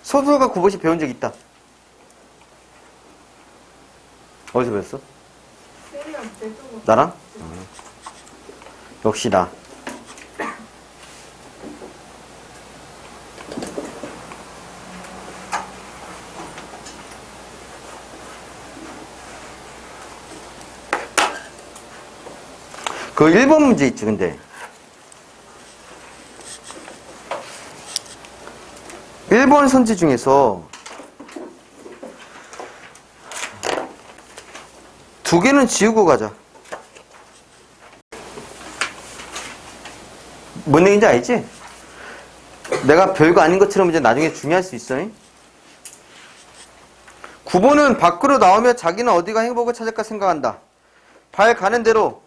소설가 구보시 배운 적 있다. 어디서 배웠어? 나랑? 역시 나. 그 1번 문제 있지, 근데. 1번 선지 중에서 두 개는 지우고 가자. 뭔 얘기인지 알지? 내가 별거 아닌 것처럼 이제 나중에 중요할 수 있어. 9번은 밖으로 나오며 자기는 어디가 행복을 찾을까 생각한다. 발 가는 대로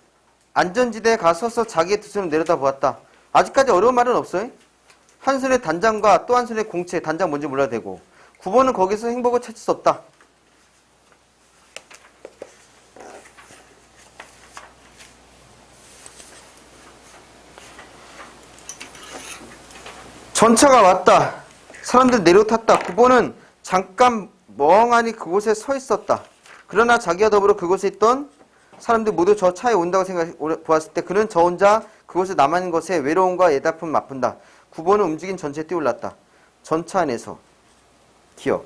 안전지대에 가서서 자기의 두 손을 내려다 보았다. 아직까지 어려운 말은 없어. 한 손에 단장과 또 한 손에 공채, 단장 뭔지 몰라도 되고. 9번은 거기서 행복을 찾을 수 없다. 전차가 왔다. 사람들 내려탔다. 9번은 잠깐 멍하니 그곳에 서 있었다. 그러나 자기와 더불어 그곳에 있던 사람들 모두 저 차에 온다고 보았을 때 그는 저 혼자 그곳에 남아있는 것에 외로움과 애달픔을 맛본다. 9번은 움직인 전체에 뛰어올랐다. 전차 안에서. 기억.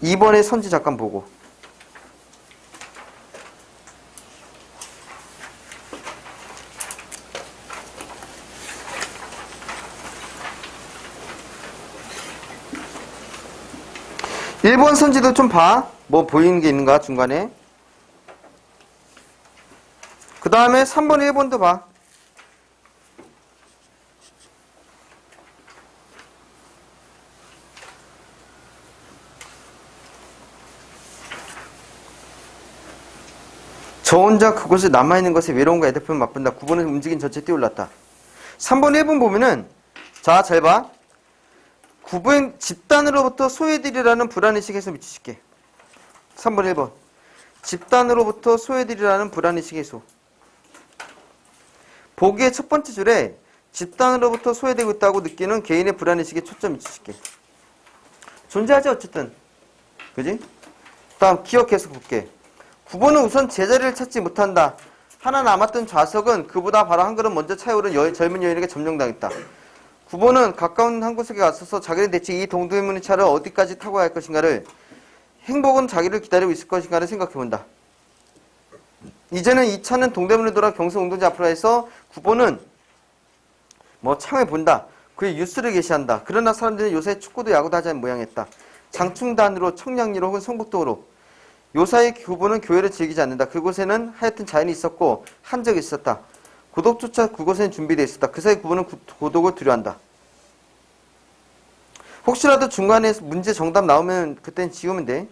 2번의 선지 잠깐 보고. 일 번 선지도 좀 봐. 뭐 보이는 게 있는가 중간에. 그 다음에 3번 1번도 봐. 저 혼자 그곳에 남아있는 것에 외로움과 애달픔을 맛본다. 9번은 움직인 전체에 뛰어올랐다. 3번 1번 보면은 자 잘 봐. 9번 집단으로부터 소외되리라는 불안의식에서 미치실게. 3번 1번 집단으로부터 소외되리라는 불안의식 해소. 보기의 첫 번째 줄에 집단으로부터 소외되고 있다고 느끼는 개인의 불안의식에 초점 미치실게. 존재하지 어쨌든. 그지? 다음 기억해서 볼게. 9번은 우선 제자리를 찾지 못한다. 하나 남았던 좌석은 그보다 바로 한 걸음 먼저 차에 오른 젊은 여인에게 점령당했다. 9번은 가까운 한 곳에 갔어서 자기는 대체 이 동대문의 차를 어디까지 타고 갈 것인가를, 행복은 자기를 기다리고 있을 것인가를 생각해본다. 이제는 이 차는 동대문을 돌아 경성운동장 앞으로 해서 9번은 뭐 창을 본다. 그의 뉴스를 게시한다. 그러나 사람들은 요새 축구도 야구도 하지 않는 모양이었다. 장충단으로 청량리로 혹은 성북도로. 요사이 9번은 교회를 즐기지 않는다. 그곳에는 하여튼 자연이 있었고 한 적이 있었다. 고독조차 그곳에는 준비되어 있었다. 그 사이 9번은 고독을 두려워한다. 혹시라도 중간에 문제 정답 나오면 그땐 지우면 돼.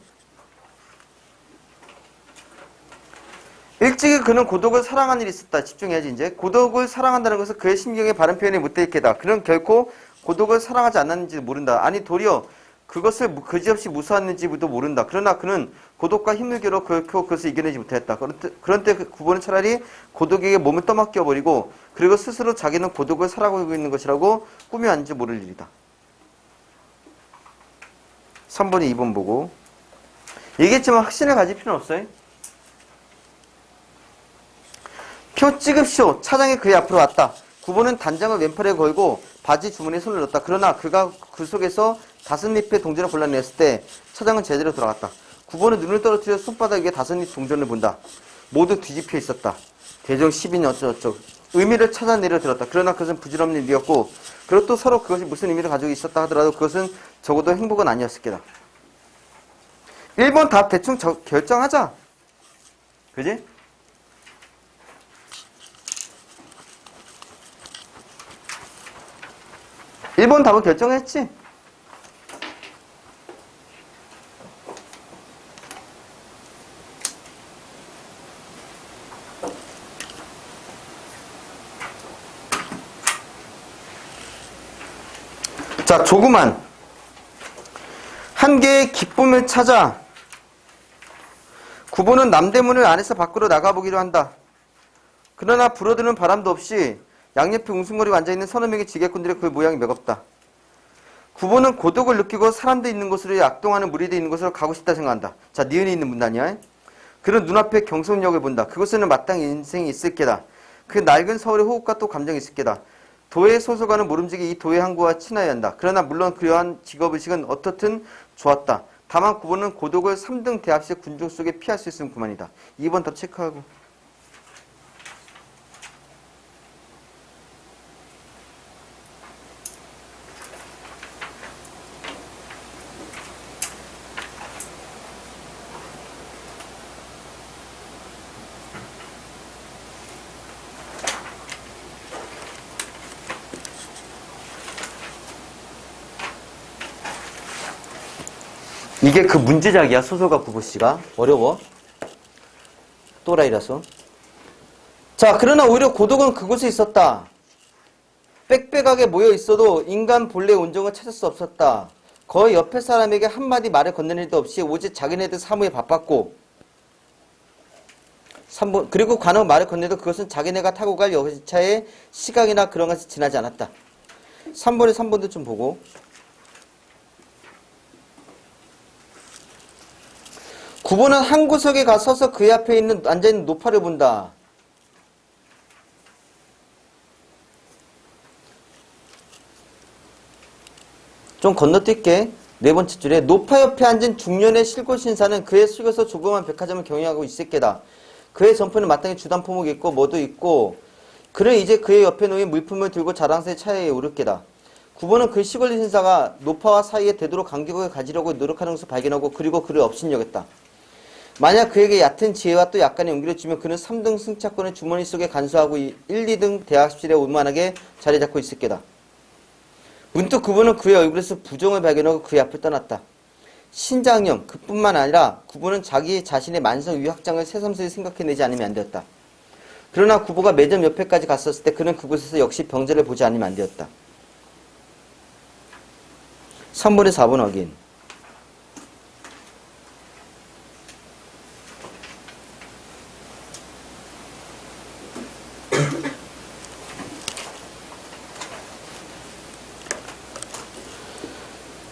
일찍이 그는 고독을 사랑한 일이 있었다. 집중해야지 이제. 고독을 사랑한다는 것은 그의 심경에 바른 표현이 못될 게다. 그는 결코 고독을 사랑하지 않았는지 모른다. 아니 도리어 그것을 그지없이 무서워했는지도 모른다. 그러나 그는 고독과 힘들게로 결코 그것을 이겨내지 못했다. 그런 때 9번은 차라리 고독에게 몸을 떠맡겨버리고 그리고 스스로 자기는 고독을 살아가고 있는 것이라고 꾸며 앉지 모를 일이다. 3번이 2번 보고. 얘기했지만 확신을 가질 필요는 없어요. 표 찍읍쇼. 차장이 그의 앞으로 왔다. 9번은 단장을 왼팔에 걸고 바지 주머니에 손을 넣었다. 그러나 그가 그 속에서 5잎의 동전을 골라냈을 때 차장은 제대로 돌아갔다. 9번은 눈을 떨어뜨려 손바닥 위에 5잎 동전을 본다. 모두 뒤집혀 있었다. 대정 10인 어쩌고저쩌고. 의미를 찾아내려 들었다. 그러나 그것은 부질없는 일이었고 그리고 또 서로 그것이 무슨 의미를 가지고 있었다 하더라도 그것은 적어도 행복은 아니었을 게다. 1번 답 대충 결정하자. 그지? 일 번 답은 결정했지? 자, 조그만 한 개의 기쁨을 찾아 9번은 남대문을 안에서 밖으로 나가보기로 한다. 그러나 불어드는 바람도 없이 양옆에 웅숭거리고 앉아있는 서너 명의 지게꾼들의 그 모양이 매겁다. 9번은 고독을 느끼고 사람도 있는 곳으로 악동하는 무리도 있는 곳으로 가고 싶다 생각한다. 자, 니은이 있는 문단이야. 그런 눈앞에 경속력을 본다. 그곳에는 마땅히 인생이 있을 게다. 그 낡은 서울의 호흡과 또 감정이 있을 게다. 도의 소속하는 모름지기 이 도의 항구와 친하여야 한다. 그러나 물론 그러한 직업의식은 어떻든 좋았다. 다만 9번은 고독을 3등 대합식 군중 속에 피할 수 있으면 그만이다. 2번 답 체크하고. 이게 그 문제작이야. 소설가 구보씨가. 어려워. 또라이라서. 자, 그러나 오히려 고독은 그곳에 있었다. 빽빽하게 모여 있어도 인간 본래의 온정을 찾을 수 없었다. 거의 옆에 사람에게 한마디 말을 건네는 일도 없이 오직 자기네들 사무에 바빴고 3번, 그리고 간혹 말을 건네도 그것은 자기네가 타고 갈 열차의 시각이나 그런 것이 지나지 않았다. 3번도 좀 보고. 9번은 한 구석에 가 서서 그 앞에 있는 앉아있는 노파를 본다. 좀 건너뛸게. 네 번째 줄에 노파 옆에 앉은 중년의 실고 신사는 그의 숙여서 조그만 백화점을 경영하고 있을 게다. 그의 점프는 마땅히 주단 포목이 있고 뭐도 있고 그는 이제 그의 옆에 놓인 물품을 들고 자랑스레 차에 오를 게다. 9번은 그 시골 신사가 노파와 사이에 되도록 간격을 가지려고 노력하는 것을 발견하고 그리고 그를 업신여겼다. 만약 그에게 얕은 지혜와 또 약간의 용기를 주면 그는 3등 승차권을 주머니 속에 간수하고 1, 2등 대학실에 올만하게 자리 잡고 있을 게다. 문득 9번은 그의 얼굴에서 부정을 발견하고 그의 앞을 떠났다. 신장염, 그뿐만 아니라 9번은 자기 자신의 만성 위확장을 새삼스레 생각해내지 않으면 안 되었다. 그러나 9번가 매점 옆에까지 갔었을 때 그는 그곳에서 역시 병자를 보지 않으면 안 되었다. 3번에 4번 확인.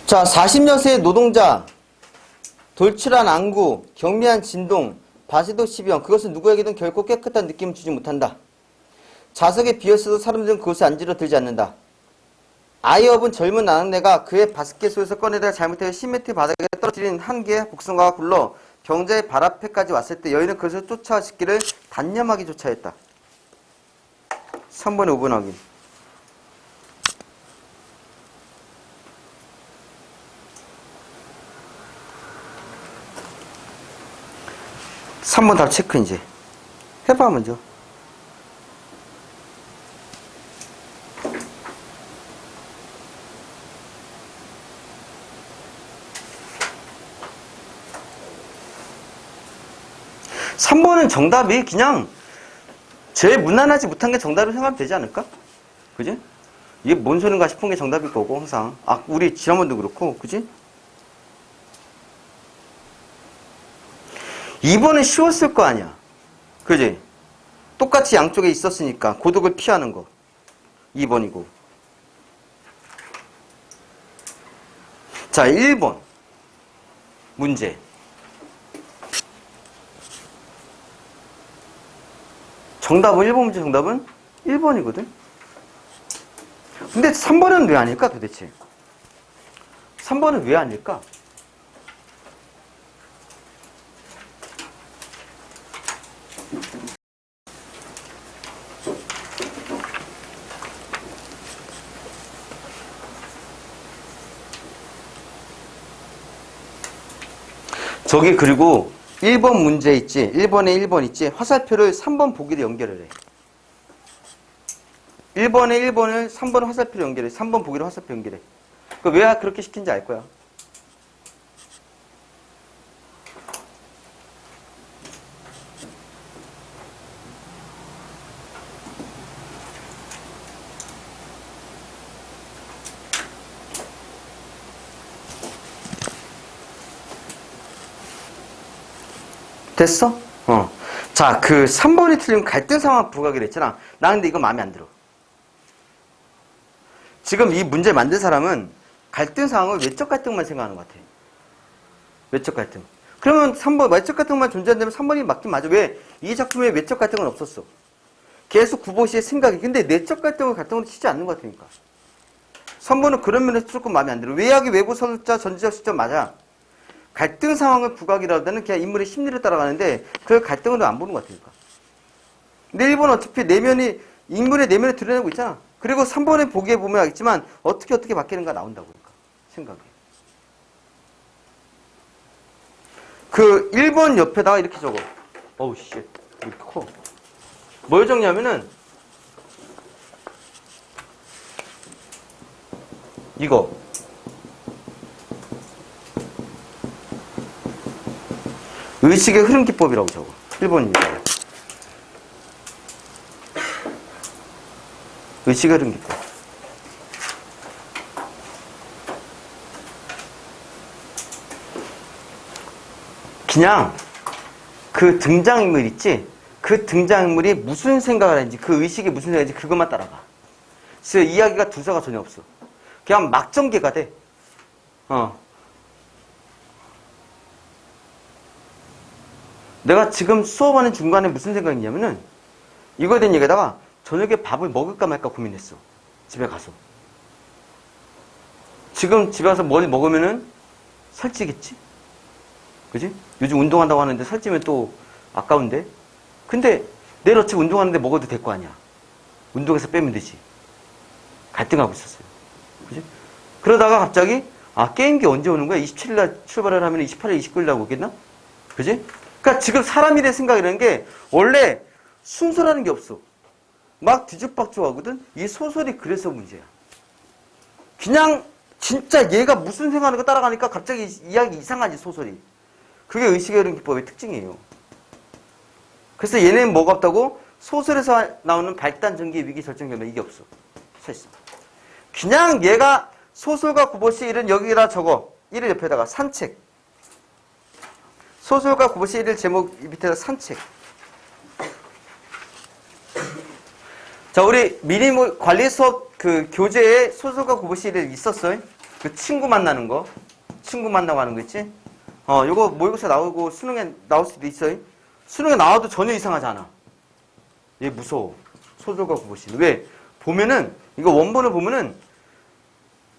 자, 40여세의 노동자, 돌출한 안구, 경미한 진동, 바시도 시비형, 그것은 누구에게든 결코 깨끗한 느낌을 주지 못한다. 좌석에 비었어도 사람들은 그곳에 앉으려 들지 않는다. 아이업은 젊은 아낙네가 그의 바스켓 속에서 꺼내다가 잘못해 시멘트 바닥에 떨어뜨린 한 개의 복숭아가 굴러 병자의 발 앞에까지 왔을 때 여인은 그것을 쫓아짓기를 단념하게 조차했다. 3번에 5번 확인. 3번 답 체크 이제. 해봐 먼저. 삼번은 정답이 그냥 제일 무난하지 못한 게 정답으로 생각하면 되지 않을까? 그지? 이게 뭔 소린가 싶은 게 정답일 거고 항상. 아, 우리 지난번도 그렇고 그지? 2번은 쉬웠을 거 아니야. 그지? 똑같이 양쪽에 있었으니까 고독을 피하는 거 2번이고. 자, 1번 문제. 정답은 1번 문제 정답은 1번이거든. 근데 3번은 왜 아닐까 도대체? 3번은 왜 아닐까? 저기 그리고 1번 문제 있지. 1번에 1번 있지. 화살표를 3번 보기로 연결을 해. 1번에 1번을 3번 화살표로 연결해. 3번 보기로 화살표 연결해. 왜 그렇게 시킨지 알 거야. 됐어? 자, 그 3번이 틀리면 갈등 상황 부각이라 했잖아. 나 근데 이거 마음에 안 들어. 지금 이 문제 만든 사람은 갈등 상황을 외적 갈등만 생각하는 것 같아. 외적 갈등. 그러면 3번, 외적 갈등만 존재한다면 3번이 맞긴 맞아. 왜? 이 작품에 외적 갈등은 없었어. 계속 구보시의 생각이. 근데 내적 갈등을 갈등으로 치지 않는 것 같으니까. 3번은 그런 면에서 조금 마음에 안 들어. 외학이 외부 서술자, 전지적 시점 맞아. 갈등 상황을 부각이라고 하는 그냥 인물의 심리를 따라가는데 그걸 갈등으로 안 보는 것 같으니까. 근데 1번은 어차피 내면이, 인물의 내면을 드러내고 있잖아. 그리고 3번에 보기에 보면 알겠지만 어떻게 바뀌는가 나온다고. 그러니까. 생각이. 그 1번 옆에다가 이렇게 적어. 어우, 씨. 이렇게 커. 뭘 적냐면은, 이거. 의식의 흐름 기법이라고 적어. 1번입니다. 의식의 흐름 기법. 그냥 그 등장인물 있지? 그 등장인물이 무슨 생각을 하는지, 그 의식이 무슨 생각인지 그것만 따라가. 그래서 이야기가 두서가 전혀 없어. 그냥 막 전개가 돼. 내가 지금 수업하는 중간에 무슨 생각이 있냐면은 이거에 대한 얘기에다가 저녁에 밥을 먹을까 말까 고민했어. 집에 가서. 지금 집에 가서 뭘 먹으면은 살찌겠지? 그지? 요즘 운동한다고 하는데 살찌면 또 아까운데? 근데 내일 어차피 운동하는데 먹어도 될 거 아니야. 운동해서 빼면 되지. 갈등하고 있었어요. 그지? 그러다가 갑자기 게임기 언제 오는 거야? 27일날 출발을 하면 28일, 29일날 오겠나? 그지? 그러니까 지금 사람일의 생각이라는 게 원래 순서라는 게 없어. 막 뒤죽박죽 하거든? 이 소설이 그래서 문제야. 그냥 진짜 얘가 무슨 생각하는 거 따라가니까 갑자기 이야기 이상하지, 소설이. 그게 의식의 흐름 기법의 특징이에요. 그래서 얘네는 뭐가 없다고? 소설에서 나오는 발단, 전개, 위기, 절정, 결말 이게 없어. 사실상. 그냥 얘가 소설가 구보시 1은 여기다 적어. 1을 옆에다가 산책. 소설가 구보시 1을 제목 밑에다 산책. 자, 우리 미리 관리 수업 그 교재에 소설가 구보시 1을 있었어요. 그 친구 만나는 거. 친구 만나고 하는 거 있지? 요거 모의고사 나오고 수능에 나올 수도 있어요. 수능에 나와도 전혀 이상하지 않아. 얘 무서워. 소설가 구보시. 왜? 보면은, 이거 원본을 보면은,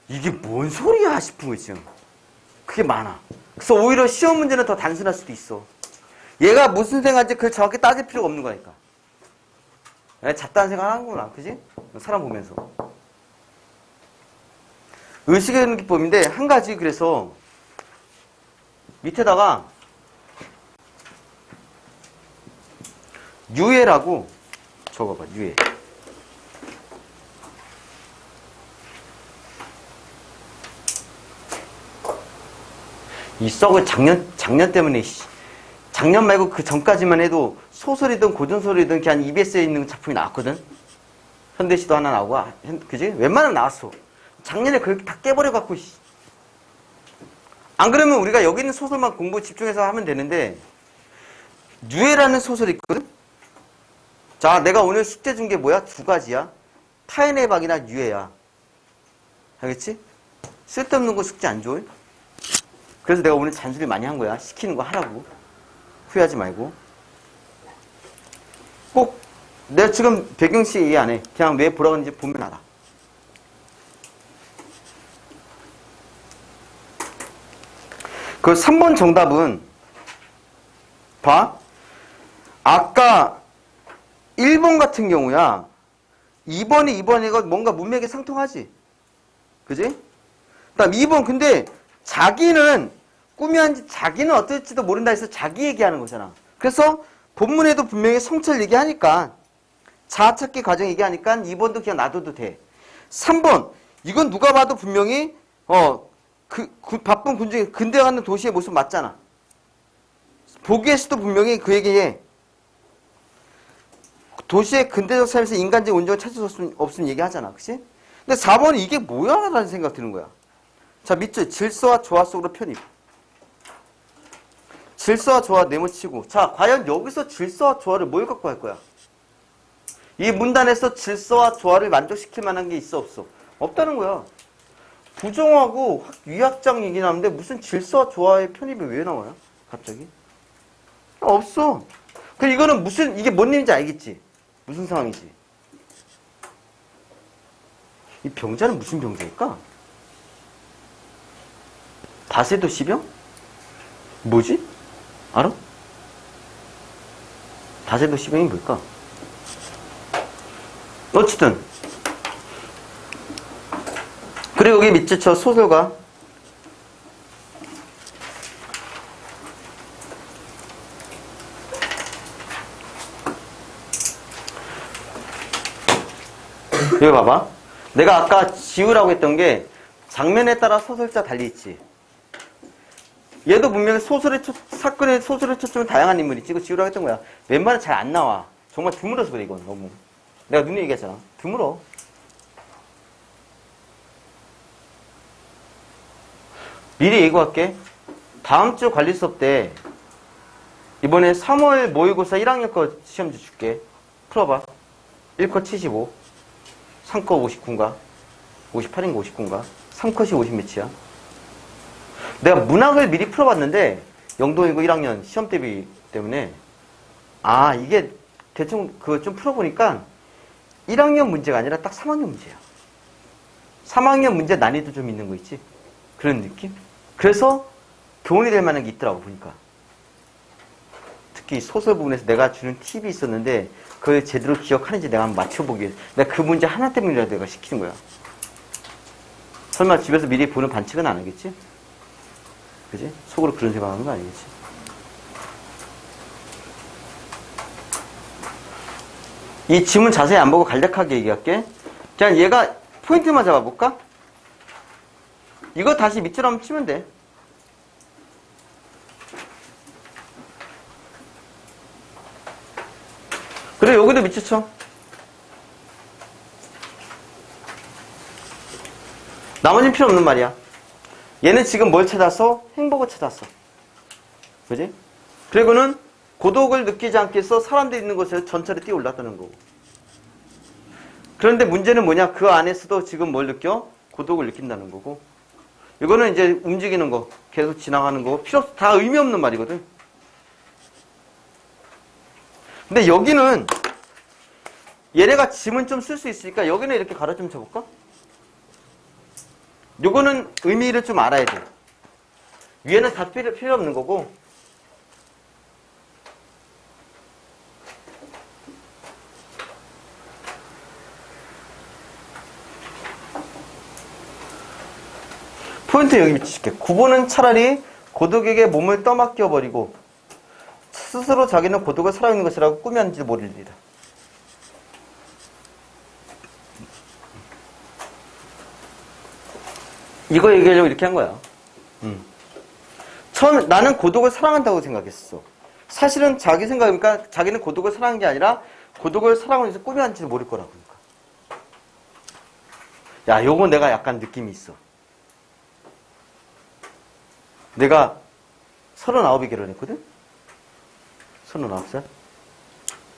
이게 뭔 소리야 싶은 거 있죠. 그게 많아. 그래서 오히려 시험 문제는 더 단순할 수도 있어. 얘가 무슨 생각인지 그걸 정확히 따질 필요가 없는 거니까. 잡다한 생각 하는구나. 그지? 사람 보면서. 의식의 흐름 기법인데, 한 가지 그래서, 밑에다가, 유해라고 적어봐, 유해. 이 썩을 작년 때문에, 작년 말고 그 전까지만 해도 소설이든 고전소설이든 그냥 EBS에 있는 작품이 나왔거든? 현대시도 하나 나오고, 그지? 웬만하면 나왔어. 작년에 그렇게 다 깨버려갖고, 안 그러면 우리가 여기 있는 소설만 공부 집중해서 하면 되는데, 유해라는 소설이 있거든? 자, 내가 오늘 숙제 준 게 뭐야? 두 가지야. 타인의 박이나 유해야. 알겠지? 쓸데없는 거 숙제 안 줘. 그래서 내가 오늘 잔소리 많이 한 거야. 시키는 거 하라고. 후회하지 말고. 꼭, 내가 지금 배경씨 얘기 안 해. 그냥 왜 보라고 하는지 보면 알아. 그 3번 정답은, 봐. 아까 1번 같은 경우야. 2번이 뭔가 문맥에 상통하지. 그지? 그 다음 2번, 근데 자기는 꿈이 아닌지 자기는 어떨지도 모른다 해서 자기 얘기하는 거잖아. 그래서 본문에도 분명히 성찰 얘기하니까 자아 찾기 과정 얘기하니까 2번도 그냥 놔둬도 돼. 3번, 이건 누가 봐도 분명히 바쁜 군중에 근대화하는 도시의 모습 맞잖아. 보기에서도 분명히 그 얘기해. 도시의 근대적 삶에서 인간적 온정을 찾을 수 없으면 얘기하잖아. 그치? 근데 4번은 이게 뭐야? 라는 생각 드는 거야. 자, 밑줄. 질서와 조화 속으로 편입. 질서와 조화 네모치고. 자, 과연 여기서 질서와 조화를 뭘 갖고 할 거야? 이 문단에서 질서와 조화를 만족시킬 만한 게 있어, 없어? 없다는 거야. 부정하고 위학장 얘기 나오는데 무슨 질서와 조화의 편입이 왜 나와요? 갑자기? 없어. 그 이거는 무슨 이게 뭔 일인지 알겠지? 무슨 상황이지? 이 병자는 무슨 병자일까? 다세도시병? 뭐지? 알아? 다세도시병이 뭘까? 어쨌든 그리고 여기 밑에 저 소설가 여기 봐봐. 내가 아까 지우라고 했던 게 장면에 따라 소설자 달리있지. 얘도 분명히 사건의 소설의 초점은 다양한 인물이지. 이거 지우라고 했던 거야. 웬만하면 잘 안 나와. 정말 드물어서 그래, 이건 너무. 내가 눈에 얘기했잖아. 드물어. 미리 예고할게. 다음 주 관리 수업 때 이번에 3월 모의고사 1학년 거 시험지 줄게. 풀어봐. 1컷 75, 3컷 59인가? 58인가 59인가? 3컷이 50 몇이야? 내가 문학을 미리 풀어봤는데 영동이고 1학년 시험 대비 때문에 이게 대충 그거 좀 풀어보니까 1학년 문제가 아니라 딱 3학년 문제야. 3학년 문제 난이도 좀 있는 거 있지? 그런 느낌? 그래서 교훈이 될 만한 게 있더라고 보니까. 특히 소설 부분에서 내가 주는 팁이 있었는데 그걸 제대로 기억하는지 내가 한번 맞춰보기 위해서 내가 그 문제 하나 때문이라도 내가 시키는 거야. 설마 집에서 미리 보는 반칙은 안 하겠지? 그지? 속으로 그런 생각하는 거 아니겠지? 이 지문 자세히 안 보고 간략하게 얘기할게. 그냥 얘가 포인트만 잡아볼까? 이거 다시 밑줄 한번 치면 돼. 그래, 여기도 밑줄 쳐. 나머지는 필요 없는 말이야. 얘는 지금 뭘 찾았어? 행복을 찾았어. 그지? 그리고는 고독을 느끼지 않겠어 사람들이 있는 곳에서 전철에 뛰어 올랐다는 거고. 그런데 문제는 뭐냐? 그 안에서도 지금 뭘 느껴? 고독을 느낀다는 거고. 이거는 이제 움직이는 거, 계속 지나가는 거, 필요 없어. 다 의미 없는 말이거든. 근데 여기는 얘네가 지문 좀 쓸 수 있으니까 여기는 이렇게 가로 좀 쳐볼까? 요거는 의미를 좀 알아야 돼. 위에는 다 필요 없는 거고. 포인트 여기 밑줄게. 9번은 차라리 고독에게 몸을 떠맡겨버리고 스스로 자기는 고독을 살아있는 것이라고 꾸몄는지 모를 일이다. 이거 얘기하려고 이렇게 한 거야. 처음에 나는 고독을 사랑한다고 생각했어. 사실은 자기 생각이니까 자기는 고독을 사랑한 게 아니라 고독을 사랑하기 위해서 꾸몄는지도 모를 거라고. 그러니까. 야, 요거 내가 약간 느낌이 있어. 내가 39에 결혼했거든? 39살?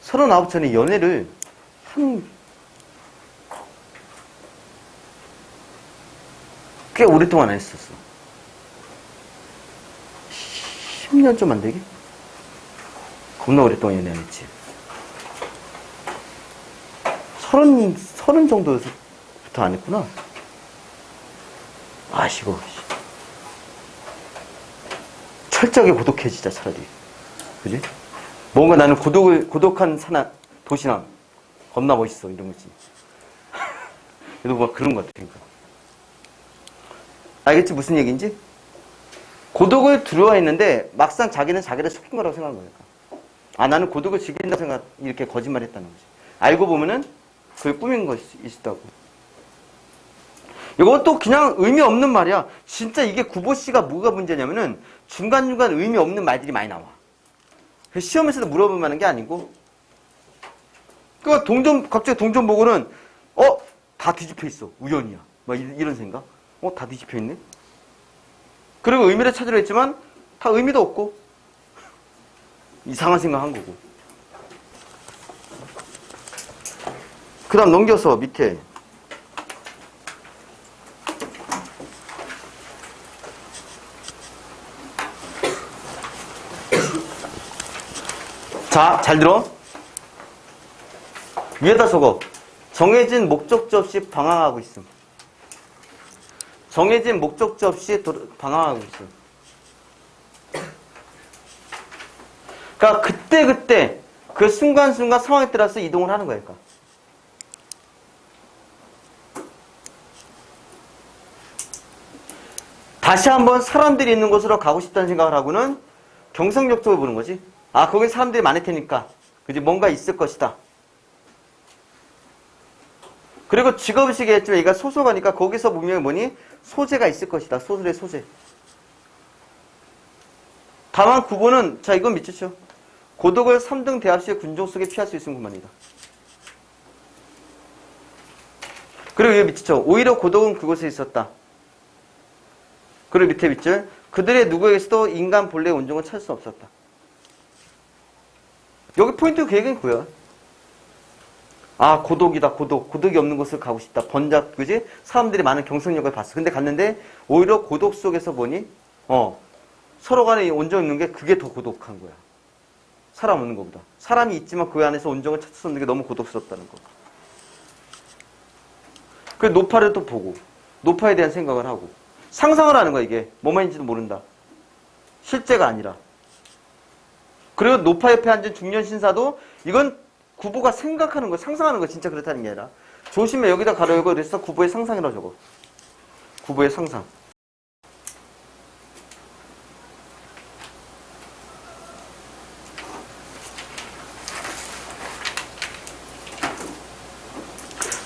39 전에 연애를 꽤 오랫동안 했었어. 10년 좀 안 되게? 겁나 오랫동안 연애 안 했지. 30 정도부터 안 했구나. 아시고. 철저하게 고독해지자, 차라리. 그지? 뭔가 나는 고독한 도시남. 겁나 멋있어, 이런 거지. 그래도 뭐 그런 것 같아, 그러니까. 알겠지? 무슨 얘기인지? 고독을 두려워했는데, 막상 자기는 자기를 속인 거라고 생각한 거니까. 나는 고독을 즐긴다고 생각, 이렇게 거짓말 했다는 거지. 알고 보면은, 그걸 꾸민 것이 있다고. 이것도 그냥 의미 없는 말이야. 진짜 이게 구보씨가 뭐가 문제냐면은 중간중간 의미 없는 말들이 많이 나와. 시험에서도 물어볼 만한 게 아니고. 그러니까 갑자기 동전 보고는 다 뒤집혀 있어. 우연이야. 막 이런 생각. 다 뒤집혀 있네. 그리고 의미를 찾으려 했지만 다 의미도 없고 이상한 생각 한 거고. 그 다음 넘겨서 밑에 자, 잘 들어. 위에다 적어. 정해진 목적지 없이 방황하고 있음. 정해진 목적지 없이 방황하고 있음. 그러니까 그때 그 순간순간 상황에 따라서 이동을 하는 거야. 그러니까. 다시 한번 사람들이 있는 곳으로 가고 싶다는 생각을 하고는 경상력적으로 보는 거지. 아, 거기 사람들이 많을 테니까. 그지? 뭔가 있을 것이다. 그리고 직업의식이 했지만 얘가 소설가니까 거기서 분명히 뭐니? 소재가 있을 것이다. 소설의 소재. 다만 9번은, 자, 이건 미치죠. 고독을 3등 대합 시에 군종 속에 피할 수 있는 것만이다. 그리고 이거 미치죠. 오히려 고독은 그곳에 있었다. 그리고 밑에 밑줄. 그들의 누구에게서도 인간 본래의 온종을 찾을 수 없었다. 여기 포인트 그 얘기는 그거야. 아, 고독이다, 고독. 고독이 없는 곳을 가고 싶다. 번잡, 그지? 사람들이 많은 경성력을 봤어. 근데 갔는데, 오히려 고독 속에서 보니, 서로 간에 온정 있는 게 그게 더 고독한 거야. 사람 없는 것보다. 사람이 있지만 그 안에서 온정을 찾을 수 없는 게 너무 고독스럽다는 거. 그 노파를 또 보고, 노파에 대한 생각을 하고, 상상을 하는 거야, 이게. 뭐만 인지도 모른다. 실제가 아니라. 그리고 노파 옆에 앉은 중년 신사도, 이건 구보가 생각하는 거, 상상하는 거 진짜 그렇다는 게 아니라 조심해. 여기다 가로 열고 그래서 구보의 상상이라고 적어. 구보의 상상.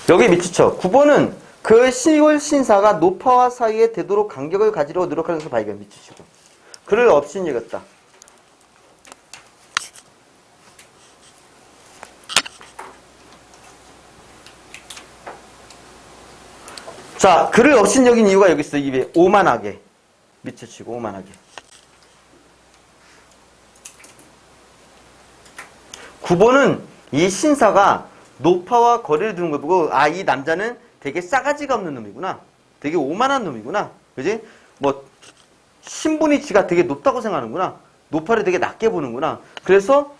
여기 밑이쳐. 구보는 그 시골 신사가 노파와 사이에 되도록 간격을 가지려고 노력하는 것을 발견. 밑이치고. 그를 업신여겼다. 자, 그를 업신여긴 이유가 여기 있어. 입에 오만하게. 밑에 치고 오만하게. 구보는 이 신사가 노파와 거리를 두는 걸 보고, 아, 이 남자는 되게 싸가지가 없는 놈이구나. 되게 오만한 놈이구나. 그지? 뭐, 신분이 지가 되게 높다고 생각하는구나. 노파를 되게 낮게 보는구나. 그래서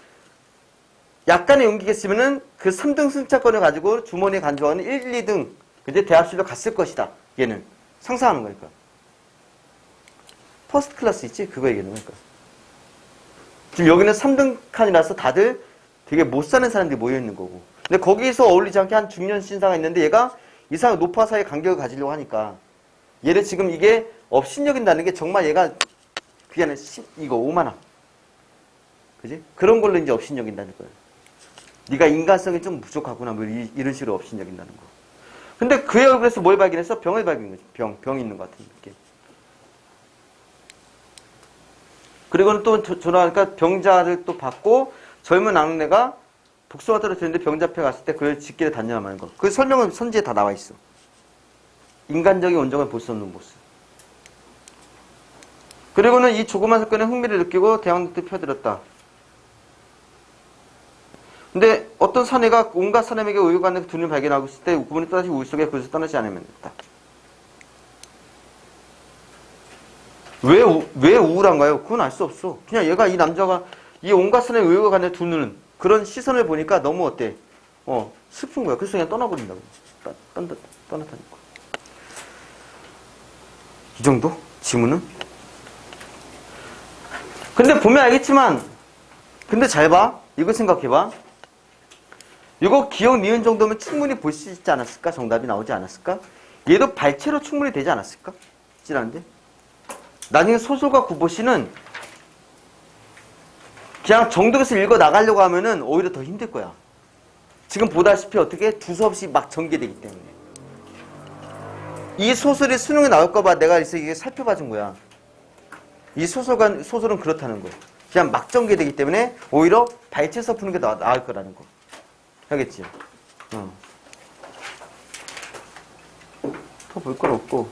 약간의 용기가 있으면은 그 3등 승차권을 가지고 주머니에 간주하는 1, 2등 근데 대합실로 갔을 것이다. 얘는 상상하는 거니까. 퍼스트 클래스 있지? 그거 얘기하는 거니까. 지금 여기는 3등 칸이라서 다들 되게 못 사는 사람들이 모여 있는 거고. 근데 거기서 어울리지 않게 한 중년 신사가 있는데 얘가 이상한 노파 사이의 간격을 가지려고 하니까 얘를 지금 이게 업신여긴다는 게 정말 얘가 그게 아니라 이거 오만함. 그지? 그런 걸로 이제 업신여긴다는 거예요. 네가 인간성이 좀 부족하구나. 뭐 이런 식으로 업신여긴다는 거. 근데 그의 얼굴에서 뭘 발견했어? 병을 발견한 거지. 병이 있는 것 같은 느낌. 그리고는 또 전화하니까 병자를 또 받고 젊은 악내가 독소가 떨어지는데 병자 앞에 갔을 때 그를 직길에 단련하는 거. 그 설명은 선지에 다 나와 있어. 인간적인 온정을 볼 수 없는 모습. 그리고는 이 조그만 사건에 흥미를 느끼고 대왕들을 펴들었다. 근데 어떤 사내가 온갖 사람에게 우유관의 두 눈을 발견하고 있을 때 구분이 또다시 우유 속에 그것을 떠나지 않으면 됐다. 왜 우울한가요? 그건 알 수 없어. 그냥 얘가 이 남자가 이 온갖 사람의 우유관의 두 눈은 그런 시선을 보니까 너무 어때? 슬픈 거야. 그래서 그냥 떠나버린다고. 떠났다니까. 이 정도? 지문은? 근데 보면 알겠지만 근데 잘 봐. 이거 생각해봐. 이거 기억 니은 정도면 충분히 볼 수 있지 않았을까? 정답이 나오지 않았을까? 얘도 발체로 충분히 되지 않았을까? 찌라는데. 나중에 소설가 구보씨는 그냥 정독해서 읽어 나가려고 하면은 오히려 더 힘들 거야. 지금 보다시피 어떻게 두서없이 막 전개되기 때문에. 이 소설이 수능에 나올까봐 내가 이게 살펴봐 준 거야. 이 소설은 그렇다는 거야. 그냥 막 전개되기 때문에 오히려 발체해서 푸는 게 나을 거라는 거. 알겠지? 더 볼 건 없고.